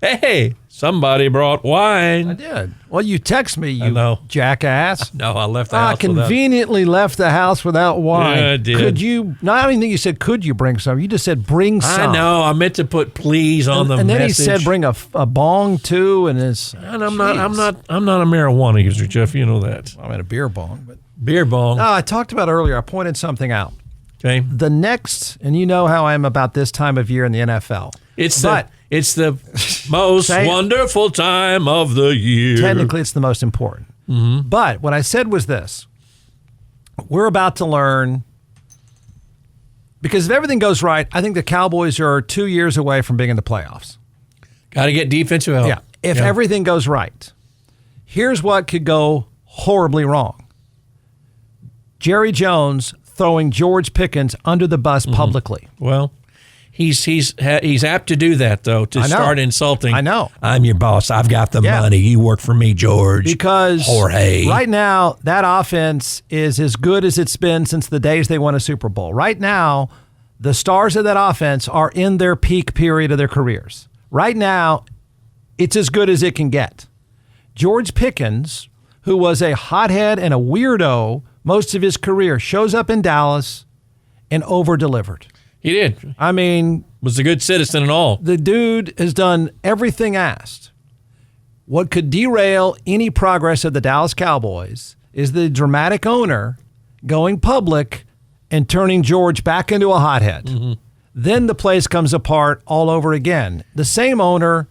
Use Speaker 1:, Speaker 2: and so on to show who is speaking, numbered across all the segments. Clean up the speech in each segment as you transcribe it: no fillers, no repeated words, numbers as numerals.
Speaker 1: Hey, somebody brought wine.
Speaker 2: I did. Well, you text me, you jackass.
Speaker 1: No, I left the house
Speaker 2: I conveniently left the house without wine.
Speaker 1: Yeah, I did.
Speaker 2: Could you, not even think you said, could you bring some? You just said, bring some.
Speaker 1: I know. I meant to put please on the
Speaker 2: and then
Speaker 1: message.
Speaker 2: he said, bring a bong too, and it's.
Speaker 1: And I'm not a marijuana user, Jeff. You know that.
Speaker 2: I mean, a beer bong, but
Speaker 1: beer bong.
Speaker 2: No, I talked about earlier. I pointed something out.
Speaker 1: Okay.
Speaker 2: The next, and you know how I am about this time of year in the NFL.
Speaker 1: It's the most wonderful time of the year.
Speaker 2: Technically, it's the most important. Mm-hmm. But what I said was this. We're about to learn, because if everything goes right, I think the Cowboys are 2 years away from being in the playoffs.
Speaker 1: Got to get defensive help.
Speaker 2: Yeah. If everything goes right, here's what could go horribly wrong. Jerry Jones throwing George Pickens under the bus publicly.
Speaker 1: Well, he's apt to do that, though, to start insulting.
Speaker 2: I know.
Speaker 1: I'm your boss. I've got the money. You work for me, George.
Speaker 2: Because
Speaker 1: Jorge.
Speaker 2: Right now, that offense is as good as it's been since the days they won a Super Bowl. Right now, the stars of that offense are in their peak period of their careers. Right now, it's as good as it can get. George Pickens, who was a hothead and a weirdo most of his career, shows up in Dallas and over-delivered.
Speaker 1: He did.
Speaker 2: I mean,
Speaker 1: was a good citizen and all.
Speaker 2: The dude has done everything asked. What could derail any progress of the Dallas Cowboys is the dramatic owner going public and turning George back into a hothead. Mm-hmm. Then the place comes apart all over again. The same owner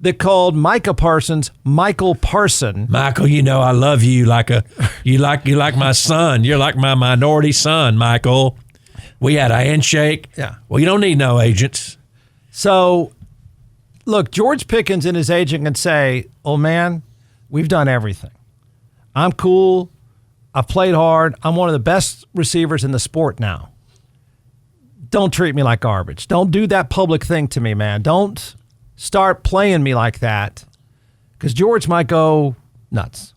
Speaker 2: that called Micah Parsons Michael Parson.
Speaker 1: Michael, you know I love you you like my son. You're like my minority son, Michael. We had a handshake.
Speaker 2: Yeah.
Speaker 1: Well, you don't need no agents.
Speaker 2: So, look, George Pickens and his agent can say, "Oh man, we've done everything. I'm cool. I've played hard. I'm one of the best receivers in the sport now. Don't treat me like garbage. Don't do that public thing to me, man. Don't start playing me like that, because George might go nuts."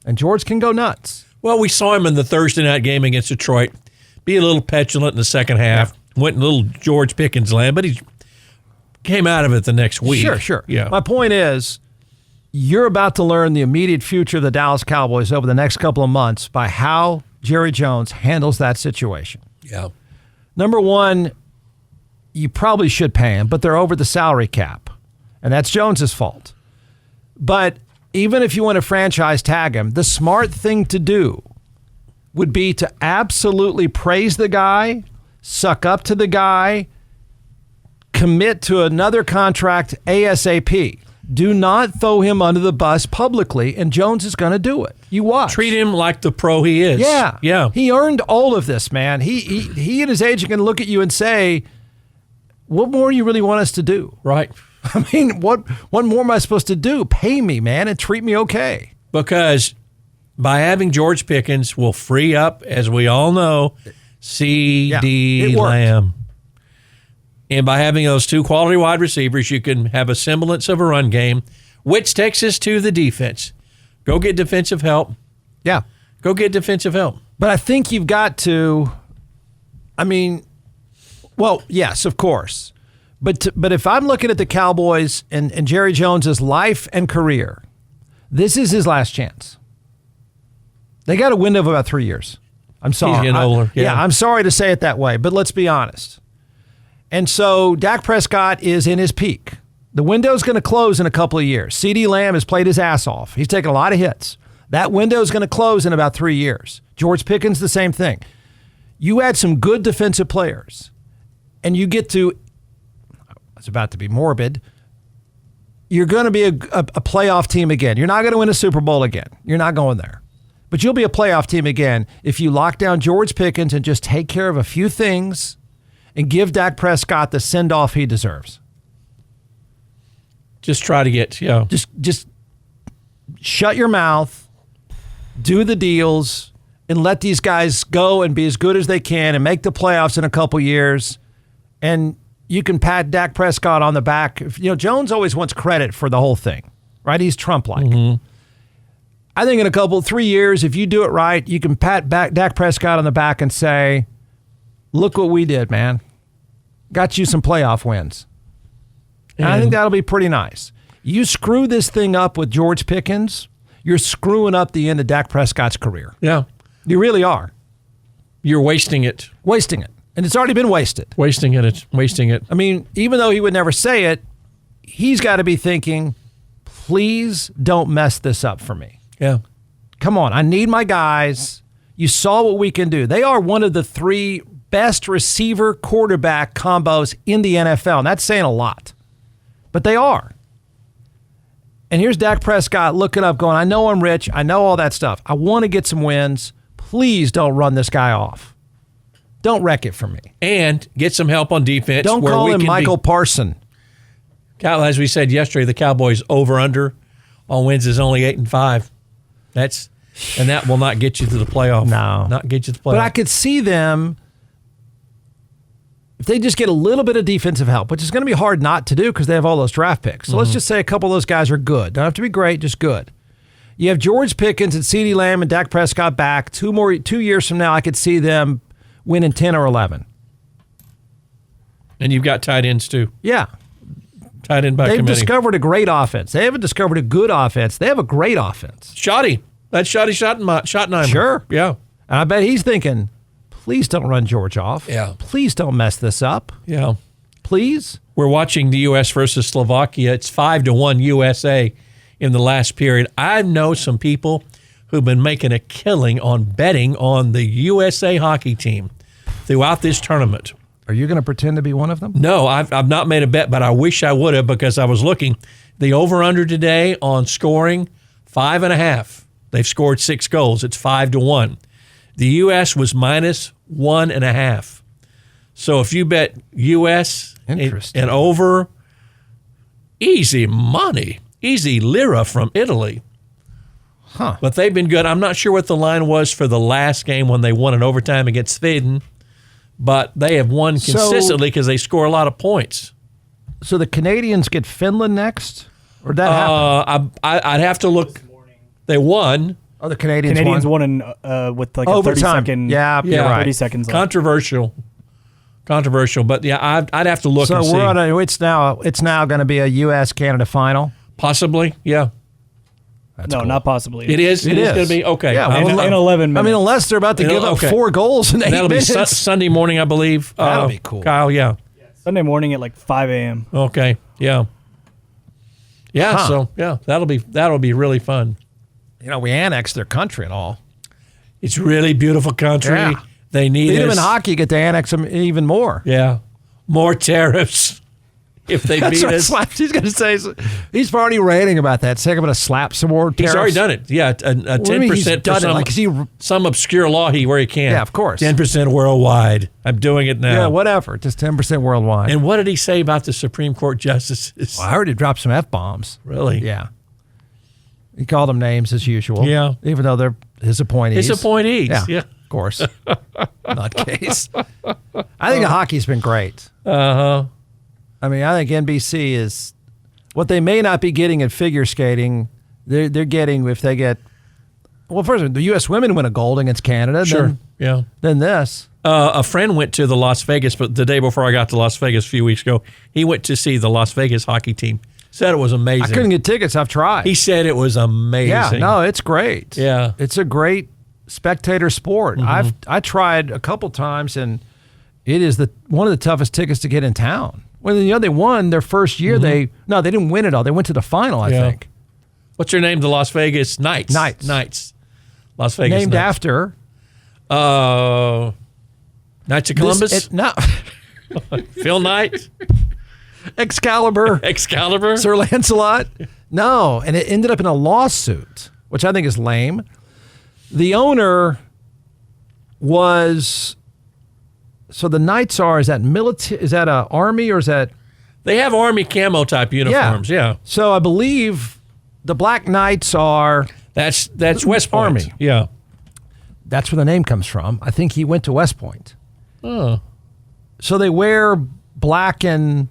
Speaker 2: And George can go nuts.
Speaker 1: Well, we saw him in the Thursday night game against Detroit be a little petulant in the second half. Yeah. Went in a little George Pickens land, but he came out of it the next week.
Speaker 2: Sure.
Speaker 1: Yeah.
Speaker 2: My point is, you're about to learn the immediate future of the Dallas Cowboys over the next couple of months by how Jerry Jones handles that situation.
Speaker 1: Yeah.
Speaker 2: Number one, you probably should pay him, but they're over the salary cap, and that's Jones's fault. But even if you want to franchise tag him, the smart thing to do would be to absolutely praise the guy, suck up to the guy, commit to another contract ASAP. Do not throw him under the bus publicly, and Jones is going to do it. You watch.
Speaker 1: Treat him like the pro he is.
Speaker 2: Yeah. He earned all of this, man. He and his agent can look at you and say, what more do you really want us to do?
Speaker 1: Right.
Speaker 2: I mean, what more am I supposed to do? Pay me, man, and treat me okay.
Speaker 1: Because by having George Pickens will free up, as we all know, C.D. Lamb. And by having those two quality wide receivers, you can have a semblance of a run game, which takes us to the defense. Go get defensive help.
Speaker 2: Yeah.
Speaker 1: Go get defensive help.
Speaker 2: But I think you've got to, well, yes, of course. But if I'm looking at the Cowboys and Jerry Jones's life and career, this is his last chance. They got a window of about 3 years. I'm sorry.
Speaker 1: He's getting older.
Speaker 2: Yeah, I'm sorry to say it that way, but let's be honest. And so Dak Prescott is in his peak. The window's going to close in a couple of years. C.D. Lamb has played his ass off. He's taken a lot of hits. That window's going to close in about 3 years. George Pickens, the same thing. You add some good defensive players, and you get to, it's about to be morbid, you're going to be a playoff team again. You're not going to win a Super Bowl again. You're not going there. But you'll be a playoff team again if you lock down George Pickens and just take care of a few things and give Dak Prescott the send-off he deserves.
Speaker 1: Just try to get,
Speaker 2: Just shut your mouth, do the deals, and let these guys go and be as good as they can and make the playoffs in a couple years. And you can pat Dak Prescott on the back. Jones always wants credit for the whole thing, right? He's Trump-like. Mm-hmm. I think in 3 years, if you do it right, you can pat Dak Prescott on the back and say, look what we did, man. Got you some playoff wins. And I think that'll be pretty nice. You screw this thing up with George Pickens, you're screwing up the end of Dak Prescott's career.
Speaker 1: Yeah.
Speaker 2: You really are.
Speaker 1: You're wasting it.
Speaker 2: Wasting it. And it's already been wasted.
Speaker 1: Wasting it.
Speaker 2: I mean, even though he would never say it, he's got to be thinking, please don't mess this up for me.
Speaker 1: Yeah.
Speaker 2: Come on, I need my guys. You saw what we can do. They are one of the 3 best receiver quarterback combos in the NFL. And that's saying a lot. But they are. And here's Dak Prescott looking up going, I know I'm rich. I know all that stuff. I want to get some wins. Please don't run this guy off. Don't wreck it for me.
Speaker 1: And get some help on defense.
Speaker 2: Don't call him Michael Parson.
Speaker 1: As we said yesterday, the Cowboys over-under on wins is only 8-5. And that will not get you to the playoff.
Speaker 2: No.
Speaker 1: Not get you to the playoff.
Speaker 2: But I could see them, if they just get a little bit of defensive help, which is going to be hard not to do because they have all those draft picks. So let's just say a couple of those guys are good. Don't have to be great, just good. You have George Pickens and CeeDee Lamb and Dak Prescott back. 2 years from now, I could see them winning 10 or 11.
Speaker 1: And you've got tight ends too.
Speaker 2: Yeah.
Speaker 1: Tight end by
Speaker 2: They've
Speaker 1: committee.
Speaker 2: discovered a great offense. They haven't discovered a good offense. They have a great offense.
Speaker 1: Shoddy. That's Schottenheimer.
Speaker 2: Sure.
Speaker 1: Yeah.
Speaker 2: And I bet he's thinking, please don't run George off.
Speaker 1: Yeah.
Speaker 2: Please don't mess this up.
Speaker 1: Yeah.
Speaker 2: Please.
Speaker 1: We're watching the U.S. versus Slovakia. It's 5-1 USA in the last period. I know some people who've been making a killing on betting on the USA hockey team throughout this tournament.
Speaker 2: Are you going to pretend to be one of them?
Speaker 1: No, I've not made a bet, but I wish I would have because I was looking. The over-under today on scoring, 5.5. They've scored 6 goals. It's 5-1. The U.S. was -1.5. So if you bet U.S. and over, easy money, easy lira from Italy.
Speaker 2: Huh.
Speaker 1: But they've been good. I'm not sure what the line was for the last game when they won in overtime against Sweden, but they have won consistently because they score a lot of points.
Speaker 2: So the Canadians get Finland next? Or did that happen?
Speaker 1: I'd have to look. They won.
Speaker 2: Oh, the Canadians
Speaker 3: won in, with like
Speaker 2: overtime.
Speaker 3: A 30-second.
Speaker 2: Yeah, you're right.
Speaker 3: 30 seconds left.
Speaker 1: Controversial, but yeah, I'd have to look and see.
Speaker 2: So it's now going to be a U.S.-Canada final?
Speaker 1: Possibly, yeah.
Speaker 2: That's
Speaker 3: no,
Speaker 2: cool.
Speaker 3: not possibly.
Speaker 1: It is going to be? Okay.
Speaker 2: Yeah,
Speaker 3: in 11 minutes.
Speaker 2: I mean, unless they're about to give up 4 goals in 8
Speaker 1: That'll
Speaker 2: minutes.
Speaker 1: be Sunday morning, I believe.
Speaker 2: That'll be cool.
Speaker 1: Kyle, yeah.
Speaker 3: Sunday morning at like 5 a.m.
Speaker 1: Okay, yeah. Yeah, so, yeah, that'll be really fun.
Speaker 2: You know, we annexed their country and all.
Speaker 1: It's really beautiful country.
Speaker 2: Yeah.
Speaker 1: They need
Speaker 2: Beat
Speaker 1: us.
Speaker 2: them in hockey, get to annex them even more.
Speaker 1: Yeah. More tariffs if they beat us.
Speaker 2: He's going to say, he's already ranting about that. Saying I'm going to slap some more tariffs.
Speaker 1: He's already done it. Yeah, a 10% for some obscure law where he can.
Speaker 2: Yeah, of course.
Speaker 1: 10% worldwide. I'm doing it now.
Speaker 2: Yeah, whatever. Just 10% worldwide.
Speaker 1: And what did he say about the Supreme Court justices?
Speaker 2: Well, I heard he dropped some F-bombs.
Speaker 1: Really?
Speaker 2: Yeah. He called them names as usual.
Speaker 1: Yeah.
Speaker 2: Even though they're his appointees.
Speaker 1: His appointees.
Speaker 2: Yeah. Of course. Not case. I think the hockey's been great.
Speaker 1: Uh-huh.
Speaker 2: I mean, I think NBC is what they may not be getting in figure skating. They're getting if they get. Well, first of all, the U.S. women win a gold against Canada.
Speaker 1: Sure.
Speaker 2: Then this.
Speaker 1: A friend went to the Las Vegas, but the day before I got to Las Vegas a few weeks ago, he went to see the Las Vegas hockey team. Said it was amazing.
Speaker 2: I couldn't get tickets. I've tried.
Speaker 1: He said it was amazing.
Speaker 2: Yeah, no, it's great.
Speaker 1: Yeah.
Speaker 2: It's a great spectator sport.
Speaker 1: Mm-hmm.
Speaker 2: I tried a couple times, and it is one of the toughest tickets to get in town. When they won their first year, they didn't win it all. They went to the final, I think.
Speaker 1: What's your name? The Las Vegas Knights.
Speaker 2: Knights.
Speaker 1: Las Vegas
Speaker 2: named
Speaker 1: Knights.
Speaker 2: after
Speaker 1: Knights of Columbus. Phil Knight.
Speaker 2: Excalibur. Sir Lancelot. No, and it ended up in a lawsuit, which I think is lame. The owner was the Knights is that military? Is that a army or is that?
Speaker 1: They have army camo type uniforms. Yeah.
Speaker 2: So I believe the Black Knights are.
Speaker 1: That's West Point.
Speaker 2: Army.
Speaker 1: Yeah.
Speaker 2: That's where the name comes from. I think he went to West Point.
Speaker 1: Oh.
Speaker 2: So they wear black and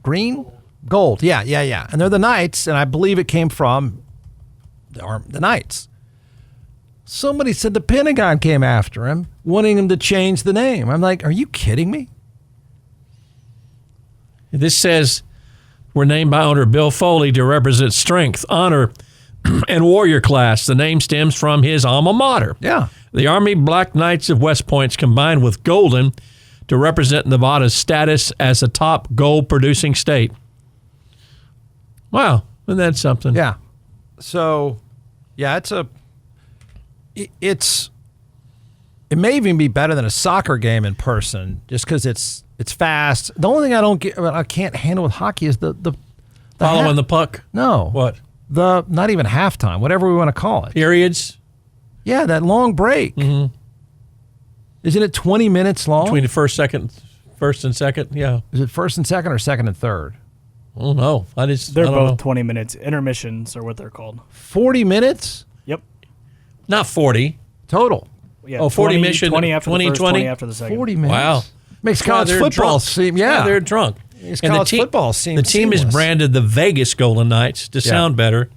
Speaker 2: green? Gold. Yeah. And they're the Knights, and I believe it came from the Knights. Somebody said the Pentagon came after him, wanting him to change the name. I'm like, are you kidding me?
Speaker 1: This says were named by owner Bill Foley to represent strength, honor, and warrior class. The name stems from his alma mater.
Speaker 2: Yeah.
Speaker 1: The Army Black Knights of West Point's combined with golden to represent Nevada's status as a top gold-producing state. Wow, isn't that something?
Speaker 2: Yeah. So, yeah, it may even be better than a soccer game in person, just because it's fast. The only thing I can't handle with hockey is the
Speaker 1: following the puck.
Speaker 2: No.
Speaker 1: What?
Speaker 2: The not even halftime, whatever we want to call it.
Speaker 1: Periods.
Speaker 2: Yeah, that long break.
Speaker 1: Mm-hmm.
Speaker 2: Isn't it 20 minutes long?
Speaker 1: Between the first and second, yeah.
Speaker 2: Is it first and second or second and third?
Speaker 1: Oh, no.
Speaker 3: They're
Speaker 1: I don't
Speaker 3: both
Speaker 1: know.
Speaker 3: 20 minutes. Intermissions are what they're called.
Speaker 2: 40 minutes?
Speaker 3: Yep.
Speaker 1: Not 40.
Speaker 2: Total.
Speaker 3: Yeah,
Speaker 1: Oh, 40 mission,
Speaker 3: 20 after
Speaker 1: 20,
Speaker 3: the first,
Speaker 1: 20?
Speaker 3: 20 after the second.
Speaker 2: 40 minutes.
Speaker 1: Wow.
Speaker 2: Makes
Speaker 1: That's why
Speaker 2: college
Speaker 1: they're
Speaker 2: football
Speaker 1: drunk.
Speaker 2: seem,
Speaker 1: That's why
Speaker 2: yeah.
Speaker 1: they're drunk.
Speaker 2: Makes college football seem
Speaker 1: The team is
Speaker 2: seamless.
Speaker 1: branded the Vegas Golden Knights to sound better.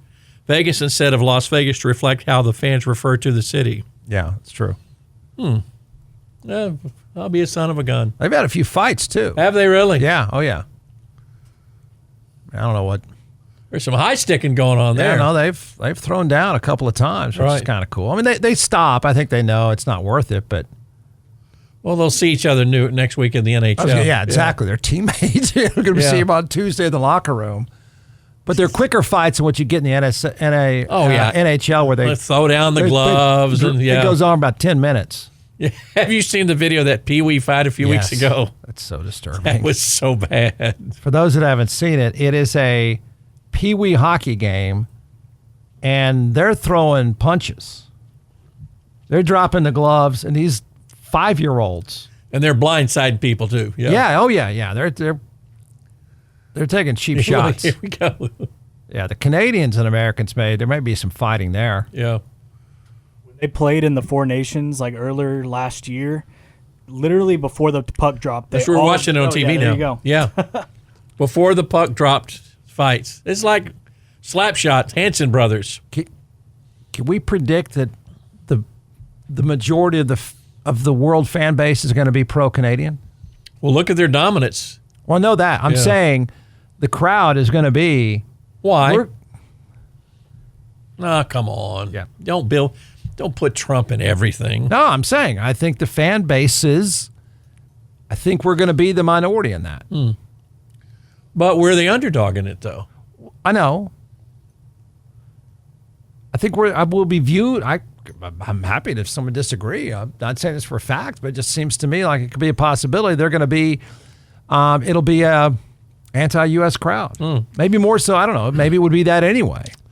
Speaker 1: Vegas instead of Las Vegas to reflect how the fans refer to the city.
Speaker 2: Yeah, it's true.
Speaker 1: I'll be a son of a gun.
Speaker 2: They've had a few fights, too.
Speaker 1: Have they really?
Speaker 2: Yeah. Oh, yeah. I don't know what.
Speaker 1: There's some high sticking going on there.
Speaker 2: Yeah, no, they've thrown down a couple of times, which is
Speaker 1: Right.
Speaker 2: kind of cool. I mean, they stop. I think they know it's not worth it, but
Speaker 1: Well, they'll see each other next week in the NHL.
Speaker 2: yeah, exactly. They're teammates. You're going to see them on Tuesday in the locker room. But they're quicker fights than what you get in the NHL, where they
Speaker 1: Let's throw down the gloves.
Speaker 2: It goes on about 10 minutes.
Speaker 1: Yeah. Have you seen the video of that Pee Wee fight a few weeks
Speaker 2: Yes.
Speaker 1: ago?
Speaker 2: That's so disturbing.
Speaker 1: That was so bad.
Speaker 2: For those that haven't seen it, it is a Pee Wee hockey game, and they're throwing punches. They're dropping the gloves, and these 5-year-olds.
Speaker 1: And they're blindsiding people too. Yeah.
Speaker 2: Yeah. Oh yeah. Yeah. They're taking cheap shots.
Speaker 1: Here we go.
Speaker 2: Yeah. The Canadians and Americans there might be some fighting there.
Speaker 1: Yeah.
Speaker 3: They played in the Four Nations like earlier last year, literally before the puck dropped.
Speaker 1: That's we're watching it on TV
Speaker 3: yeah,
Speaker 1: now.
Speaker 3: There you go.
Speaker 1: Yeah. Before the puck dropped fights. It's like slap shots, Hanson brothers.
Speaker 2: Can we predict that the majority of the world fan base is going to be pro-Canadian?
Speaker 1: Well, look at their dominance.
Speaker 2: Well, I know that. I'm
Speaker 1: Yeah.
Speaker 2: saying the crowd is going to be.
Speaker 1: Why? Come on.
Speaker 2: Yeah.
Speaker 1: Don't put Trump in everything.
Speaker 2: No, I'm saying I think the fan base is. I think we're going to be the minority in that.
Speaker 1: But we're the underdog in it, though.
Speaker 2: I know. I think I will be viewed. I'm happy if someone disagree. I'm not saying this for a fact, but it just seems to me like it could be a possibility. They're going to be. It'll be a anti-U.S. crowd. Maybe more so. I don't know. Maybe it would be that anyway.